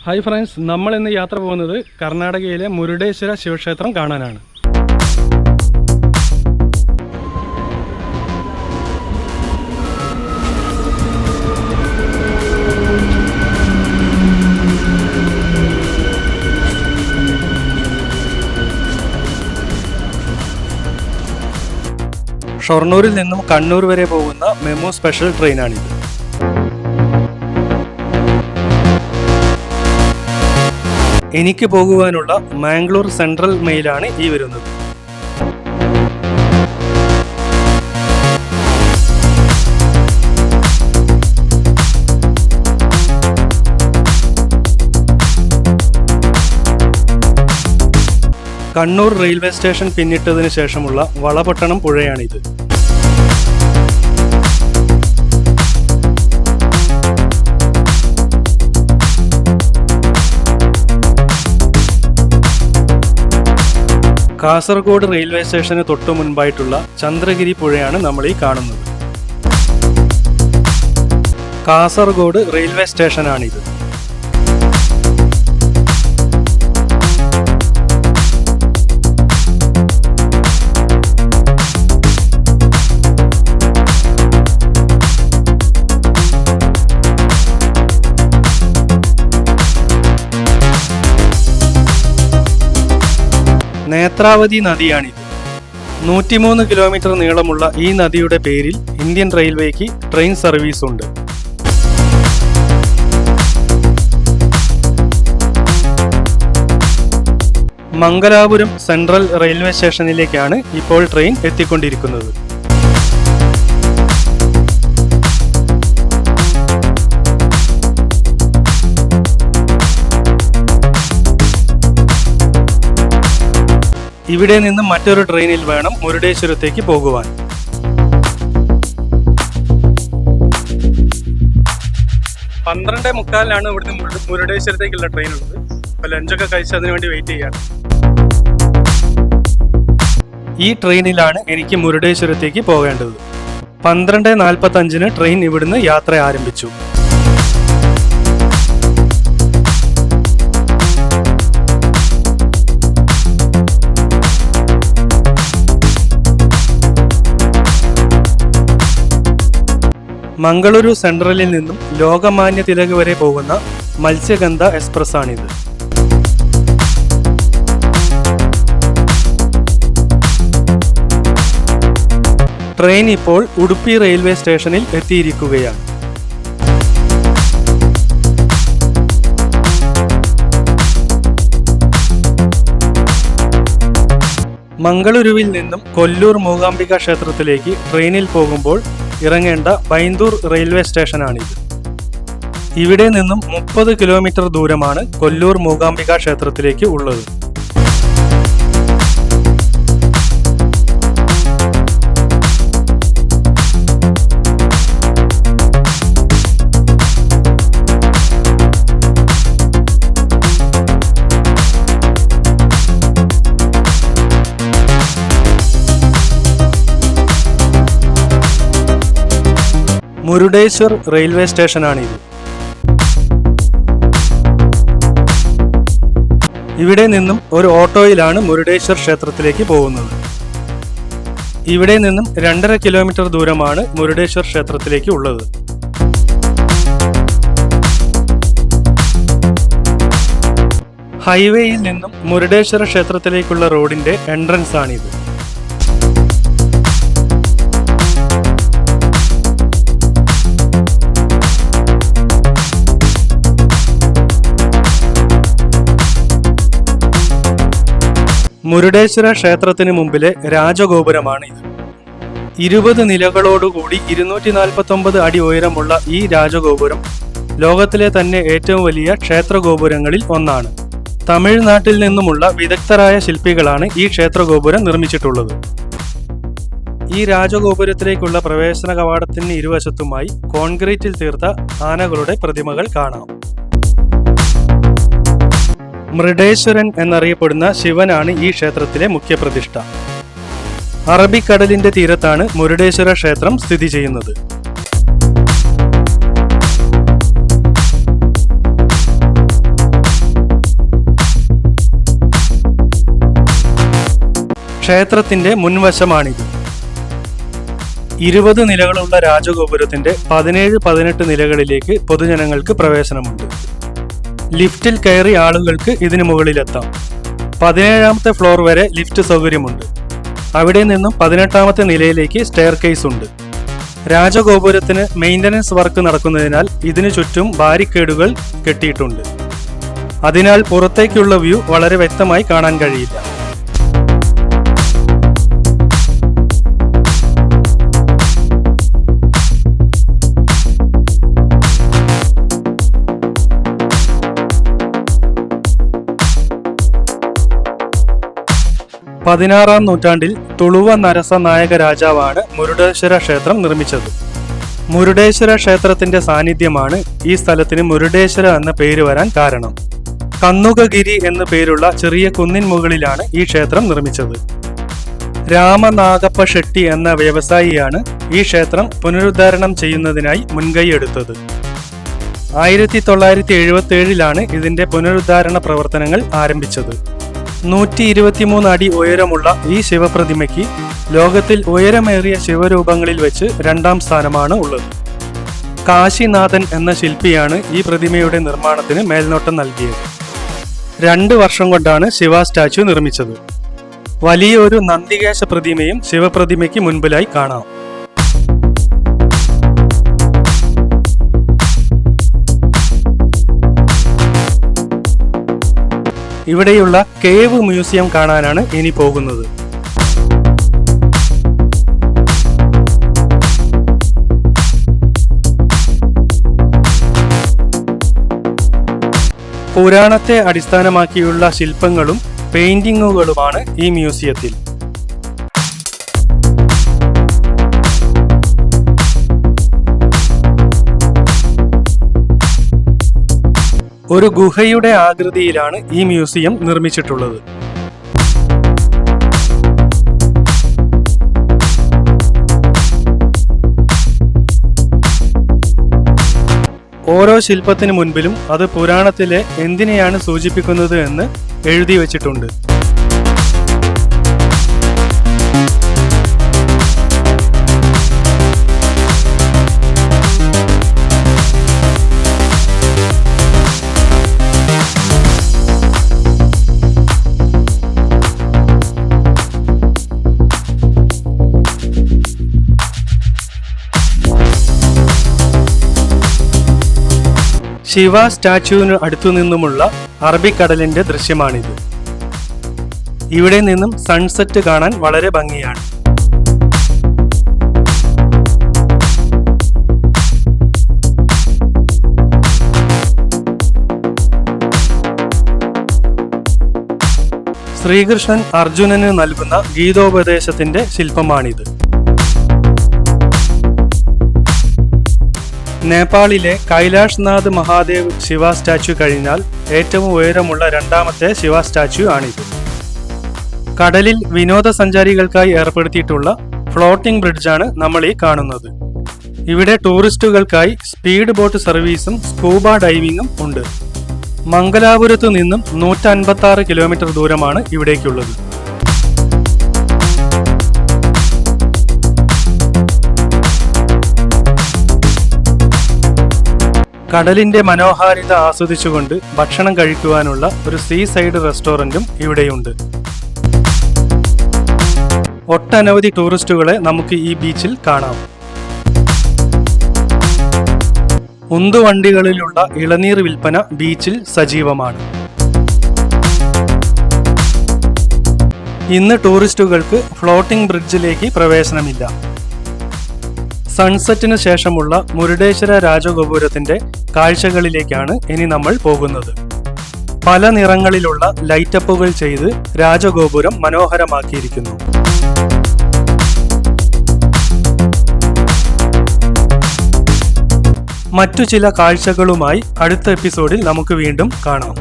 Hi friends, നമ്മൾ ഇന്ന് യാത്ര പോകുന്നത് കർണാടകയിലെ മുരുഡേശ്വര ശിവക്ഷേത്രം കാണാനാണ്. ഷൊർണൂരിൽ നിന്നും കണ്ണൂർ വരെ പോകുന്ന മെമു സ്പെഷ്യൽ ട്രെയിനാണിത്. എനിക്ക് പോകുവാനുള്ള മാംഗ്ലൂർ സെൻട്രൽ മെയിലാണ് ഈ വരുന്നത്. കണ്ണൂർ റെയിൽവേ സ്റ്റേഷൻ പിന്നിട്ടതിന് ശേഷമുള്ള വളപട്ടണം പുഴയാണിത്. കാസർഗോഡ് റെയിൽവേ സ്റ്റേഷന് തൊട്ടു മുൻപായിട്ടുള്ള ചന്ദ്രഗിരി പുഴയാണ് നമ്മൾ ഈ കാണുന്നത്. കാസർഗോഡ് റെയിൽവേ സ്റ്റേഷനാണിത്. നേത്രാവതി നദിയാണിത്. 103 കിലോമീറ്റർ നീളമുള്ള ഈ നദിയുടെ പേരിൽ ഇന്ത്യൻ റെയിൽവേക്ക് ട്രെയിൻ സർവീസ് ഉണ്ട്. മംഗലാപുരം സെൻട്രൽ റെയിൽവേ സ്റ്റേഷനിലേക്കാണ് ഇപ്പോൾ ട്രെയിൻ എത്തിക്കൊണ്ടിരിക്കുന്നത്. ഇവിടെ നിന്ന് മറ്റൊരു ട്രെയിനിൽ വേണം മുരുഡേശ്വരത്തേക്ക് പോകുവാൻ. പന്ത്രണ്ടേ മുക്കാലിനാണ് ഇവിടുന്ന് മുരുഡേശ്വരത്തേക്കുള്ള ട്രെയിൻ ഉള്ളത്. അപ്പോൾ ലഞ്ചൊക്കെ കഴിച്ച് അതിനു വേണ്ടി വെയിറ്റ് ചെയ്യാണ്. ഈ ട്രെയിനിലാണ് എനിക്ക് മുരുഡേശ്വരത്തേക്ക് പോകേണ്ടത്. 12:45 ട്രെയിൻ ഇവിടുന്ന് യാത്ര ആരംഭിച്ചു. മംഗളൂരു സെൻട്രലിൽ നിന്നും ലോകമാന്യ തിലക് വരെ പോകുന്ന മത്സ്യഗന്ധ എക്സ്പ്രസ് ആണിത്. ട്രെയിൻ ഇപ്പോൾ ഉടുപ്പി റെയിൽവേ സ്റ്റേഷനിൽ എത്തിയിരിക്കുകയാണ്. മംഗളൂരുവിൽ നിന്നും കൊല്ലൂർ മൂകാംബിക ക്ഷേത്രത്തിലേക്ക് ട്രെയിനിൽ പോകുമ്പോൾ ഇറങ്ങേണ്ട ബൈന്ദൂർ റെയിൽവേ സ്റ്റേഷനാണിത്. ഇവിടെ നിന്നും 30 കിലോമീറ്റർ ദൂരമാണ് കൊല്ലൂർ മൂകാംബിക ക്ഷേത്രത്തിലേക്ക് ഉള്ളത്. മുരുഡേശ്വർ റെയിൽവേ സ്റ്റേഷനാണിത്. ഇവിടെ നിന്നും ഒരു ഓട്ടോയിലാണ് മുരുഡേശ്വർ ക്ഷേത്രത്തിലേക്ക് പോകുന്നത്. ഇവിടെ നിന്നും 2.5 കിലോമീറ്റർ ദൂരമാണ് മുരുഡേശ്വർ ക്ഷേത്രത്തിലേക്ക് ഉള്ളത്. ഹൈവേയിൽ നിന്നും മുരുഡേശ്വര ക്ഷേത്രത്തിലേക്കുള്ള റോഡിന്റെ എൻട്രൻസ് ആണിത്. മുരുഡേശ്വര ക്ഷേത്രത്തിന് മുമ്പിലെ രാജഗോപുരമാണ് ഇത്. 20 നിലകളോടുകൂടി 249 അടി ഉയരമുള്ള ഈ രാജഗോപുരം ലോകത്തിലെ തന്നെ ഏറ്റവും വലിയ ക്ഷേത്രഗോപുരങ്ങളിൽ ഒന്നാണ്. തമിഴ്നാട്ടിൽ നിന്നുമുള്ള വിദഗ്ധരായ ശില്പികളാണ് ഈ ക്ഷേത്രഗോപുരം നിർമ്മിച്ചിട്ടുള്ളത്. ഈ രാജഗോപുരത്തിലേക്കുള്ള പ്രവേശന കവാടത്തിന് ഇരുവശത്തുമായി കോൺക്രീറ്റിൽ തീർത്ത ആനകളുടെ പ്രതിമകൾ കാണാം. മൃഡേശ്വരൻ എന്നറിയപ്പെടുന്ന ശിവനാണ് ഈ ക്ഷേത്രത്തിലെ മുഖ്യപ്രതിഷ്ഠ. അറബിക്കടലിന്റെ തീരത്താണ് മുരുഡേശ്വര ക്ഷേത്രം സ്ഥിതി ചെയ്യുന്നത്. ക്ഷേത്രത്തിന്റെ മുൻവശമാണിത്. 20 നിലകളുള്ള രാജഗോപുരത്തിന്റെ 17-18 നിലകളിലേക്ക് പൊതുജനങ്ങൾക്ക് പ്രവേശനമുണ്ട്. ലിഫ്റ്റിൽ കയറി ആളുകൾക്ക് ഇതിനു മുകളിലെത്താം. 17ാമത്തെ ഫ്ലോർ വരെ ലിഫ്റ്റ് സൗകര്യമുണ്ട്. അവിടെ നിന്നും 18ാമത്തെ നിലയിലേക്ക് സ്റ്റെയർ കേസ് ഉണ്ട്. രാജഗോപുരത്തിന് മെയിൻ്റനൻസ് വർക്ക് നടക്കുന്നതിനാൽ ഇതിനു ചുറ്റും ബാരിക്കേഡുകൾ കെട്ടിയിട്ടുണ്ട്. അതിനാൽ പുറത്തേക്കുള്ള വ്യൂ വളരെ വ്യക്തമായി കാണാൻ കഴിയില്ല. പതിനാറാം നൂറ്റാണ്ടിൽ തുളുവ നരസ നായക രാജാവാണ് മുരുഡേശ്വര ക്ഷേത്രം നിർമ്മിച്ചത്. മുരുഡേശ്വര ക്ഷേത്രത്തിന്റെ സാന്നിധ്യമാണ് ഈ സ്ഥലത്തിന് മുരുഡേശ്വര എന്ന പേര് വരാൻ കാരണം. കന്നുകഗിരി എന്നു പേരുള്ള ചെറിയ കുന്നിൻ മുകളിലാണ് ഈ ക്ഷേത്രം നിർമ്മിച്ചത്. രാമനാഗപ്പ ഷെട്ടി എന്ന വ്യവസായിയാണ് ഈ ക്ഷേത്രം പുനരുദ്ധാരണം ചെയ്യുന്നതിനായി മുൻകൈയെടുത്തത്. 1977 ഇതിന്റെ പുനരുദ്ധാരണ പ്രവർത്തനങ്ങൾ ആരംഭിച്ചത്. 123 അടി ഉയരമുള്ള ഈ ശിവപ്രതിമയ്ക്ക് ലോകത്തിൽ ഉയരമേറിയ ശിവരൂപങ്ങളിൽ വെച്ച് 2ാം സ്ഥാനമാണ് ഉള്ളത്. കാശിനാഥൻ എന്ന ശില്പിയാണ് ഈ പ്രതിമയുടെ നിർമ്മാണത്തിന് മേൽനോട്ടം നൽകിയത്. 2 വർഷം കൊണ്ടാണ് ശിവ സ്റ്റാച്യു നിർമ്മിച്ചത്. വലിയൊരു നന്ദികേശ പ്രതിമയും ശിവപ്രതിമയ്ക്ക് മുൻപിലായി കാണാം. ഇവിടെയുള്ള കേവ് മ്യൂസിയം കാണാനാണ് ഇനി പോകുന്നത്. പുരാണത്തെ അടിസ്ഥാനമാക്കിയുള്ള ശില്പങ്ങളും പെയിന്റിങ്ങുകളുമാണ് ഈ മ്യൂസിയത്തിൽ. ഒരു ഗുഹയുടെ ആകൃതിയിലാണ് ഈ മ്യൂസിയം നിർമ്മിച്ചിട്ടുള്ളത്. ഓരോ ശില്പത്തിന് മുൻപിലും അത് പുരാണത്തിലെ എന്തിനെയാണ് സൂചിപ്പിക്കുന്നത് എന്ന് എഴുതി വച്ചിട്ടുണ്ട്. ശിവ സ്റ്റാച്യുവിന് അടുത്തുനിന്നുമുള്ള അറബിക്കടലിന്റെ ദൃശ്യമാണിത്. ഇവിടെ നിന്നും സൺസെറ്റ് കാണാൻ വളരെ ഭംഗിയാണ്. ശ്രീകൃഷ്ണൻ അർജുനന് നൽകുന്ന ഗീതോപദേശത്തിന്റെ ശില്പമാണിത്. നേപ്പാളിലെ കൈലാഷ് നാഥ് മഹാദേവ് ശിവ സ്റ്റാച്യു കഴിഞ്ഞാൽ ഏറ്റവും ഉയരമുള്ള 2ാമത്തെ ശിവ സ്റ്റാച്യു ആണിത്. കടലിൽ വിനോദസഞ്ചാരികൾക്കായി ഏർപ്പെടുത്തിയിട്ടുള്ള ഫ്ലോട്ടിംഗ് ബ്രിഡ്ജാണ് നമ്മൾ ഈ കാണുന്നത്. ഇവിടെ ടൂറിസ്റ്റുകൾക്കായി സ്പീഡ് ബോട്ട് സർവീസും സ്കൂബ ഡൈവിംഗും ഉണ്ട്. മംഗലാപുരത്തു നിന്നും 156 കിലോമീറ്റർ ദൂരമാണ് ഇവിടേക്കുള്ളത്. കടലിന്റെ മനോഹാരിത ആസ്വദിച്ചുകൊണ്ട് ഭക്ഷണം കഴിക്കുവാനുള്ള ഒരു സീ സൈഡ് റെസ്റ്റോറന്റും ഇവിടെയുണ്ട്. ഒട്ടനവധി ടൂറിസ്റ്റുകളെ നമുക്ക് ഈ ബീച്ചിൽ കാണാം. ഉന്തുവണ്ടികളിലുള്ള ഇളനീർ വിൽപ്പന ബീച്ചിൽ സജീവമാണ്. ഇന്ന് ടൂറിസ്റ്റുകൾക്ക് ഫ്ലോട്ടിംഗ് ബ്രിഡ്ജിലേക്ക് പ്രവേശനമില്ല. സൺസെറ്റിന് ശേഷമുള്ള മുരുഡേശ്വര രാജഗോപുരത്തിന്റെ കാഴ്ചകളിലേക്കാണ് ഇനി നമ്മൾ പോകുന്നത്. പല നിറങ്ങളിലുള്ള ലൈറ്റപ്പുകൾ ചെയ്ത് രാജഗോപുരം മനോഹരമാക്കിയിരിക്കുന്നു. മറ്റു ചില കാഴ്ചകളുമായി അടുത്ത എപ്പിസോഡിൽ നമുക്ക് വീണ്ടും കാണാം.